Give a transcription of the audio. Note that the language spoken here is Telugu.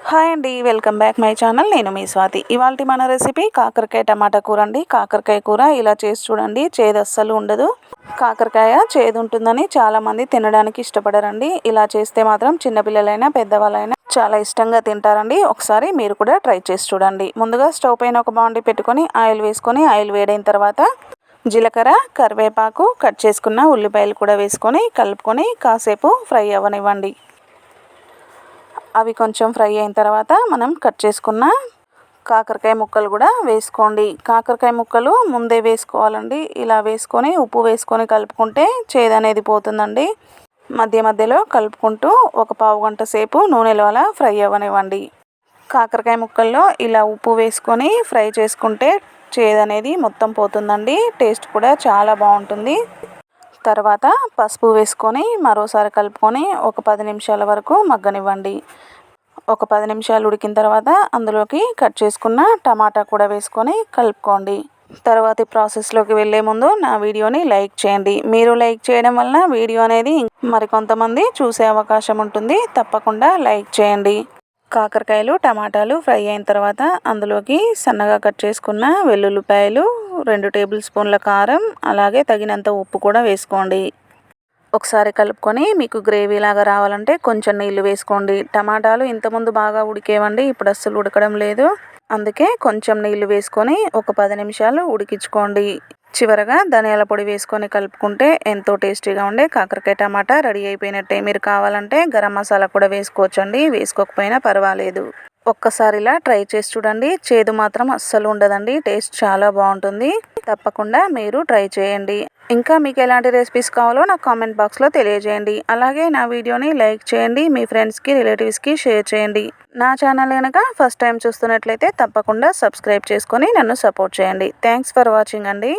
హాయ్ అండి, వెల్కమ్ బ్యాక్ మై ఛానల్. నేను మీ స్వాతి. ఇవాల్టి మన రెసిపీ కాకరకాయ టమాటా కూర అండి. కాకరకాయ కూర ఇలా చేసి చూడండి, చేదు అస్సలు ఉండదు. కాకరకాయ చేదు ఉంటుందని చాలామంది తినడానికి ఇష్టపడరండి. ఇలా చేస్తే మాత్రం చిన్నపిల్లలైనా పెద్దవాళ్ళైనా చాలా ఇష్టంగా తింటారండి. ఒకసారి మీరు కూడా ట్రై చేసి చూడండి. ముందుగా స్టవ్ పైన ఒక బాండి పెట్టుకొని ఆయిల్ వేసుకొని, ఆయిల్ వేడైన తర్వాత జీలకర్ర, కరివేపాకు, కట్ చేసుకున్న ఉల్లిపాయలు కూడా వేసుకొని కలుపుకొని కాసేపు ఫ్రై అవ్వనివ్వండి. అవి కొంచెం ఫ్రై అయిన తర్వాత మనం కట్ చేసుకున్న కాకరకాయ ముక్కలు కూడా వేసుకోండి. కాకరకాయ ముక్కలు ముందే వేసుకోవాలండి. ఇలా వేసుకొని ఉప్పు వేసుకొని కలుపుకుంటే చేదు అనేది పోతుందండి. మధ్య మధ్యలో కలుపుకుంటూ ఒక పావు గంట సేపు నూనెలో అలా ఫ్రై అవ్వనివ్వండి. కాకరకాయ ముక్కల్లో ఇలా ఉప్పు వేసుకొని ఫ్రై చేసుకుంటే చేదు అనేది మొత్తం పోతుందండి. టేస్ట్ కూడా చాలా బాగుంటుంది. తర్వాత పసుపు వేసుకొని మరోసారి కలుపుకొని ఒక 10 నిమిషాల వరకు మగ్గనివ్వండి. ఒక 10 నిమిషాలు ఉడికిన తర్వాత అందులోకి కట్ చేసుకున్న టమాటా కూడా వేసుకొని కలుపుకోండి. తర్వాతి ప్రాసెస్లోకి వెళ్ళే ముందు నా వీడియోని లైక్ చేయండి. మీరు లైక్ చేయడం వలన వీడియో అనేది మరికొంతమంది చూసే అవకాశం ఉంటుంది. తప్పకుండా లైక్ చేయండి. కాకరకాయలు, టమాటాలు ఫ్రై అయిన తర్వాత అందులోకి సన్నగా కట్ చేసుకున్న వెల్లుల్లిపాయలు, 2 టేబుల్ స్పూన్ల కారం, అలాగే తగినంత ఉప్పు కూడా వేసుకోండి. ఒకసారి కలుపుకొని మీకు గ్రేవీ లాగా రావాలంటే కొంచెం నీళ్లు వేసుకోండి. టమాటాలు ఇంతకుముందు బాగా ఉడికేవండి, ఇప్పుడు అస్సలు ఉడకడం లేదు. అందుకే కొంచెం నీళ్లు వేసుకొని ఒక 10 నిమిషాలు ఉడికించుకోండి. చివరగా ధనియాల పొడి వేసుకొని కలుపుకుంటే ఎంతో టేస్టీగా ఉండే కాకరకాయ టమాటా రెడీ అయిపోయినట్టే. మీరు కావాలంటే గరం మసాలా కూడా వేసుకోవచ్చండి, వేసుకోకపోయినా పర్వాలేదు. ఒక్కసారి ఇలా ట్రై చేసి చూడండి. చేదు మాత్రం అస్సలు ఉండదండి. టేస్ట్ చాలా బాగుంటుంది. తప్పకుండా మీరు ట్రై చేయండి. ఇంకా మీకు ఎలాంటి రెసిపీస్ కావాలో నాకు కామెంట్ బాక్స్లో తెలియజేయండి. అలాగే నా వీడియోని లైక్ చేయండి, మీ ఫ్రెండ్స్కి, రిలేటివ్స్కి షేర్ చేయండి. నా ఛానల్ కనుక ఫస్ట్ టైం చూస్తున్నట్లయితే తప్పకుండా సబ్స్క్రైబ్ చేసుకొని నన్ను సపోర్ట్ చేయండి. థ్యాంక్స్ ఫర్ వాచింగ్ అండి.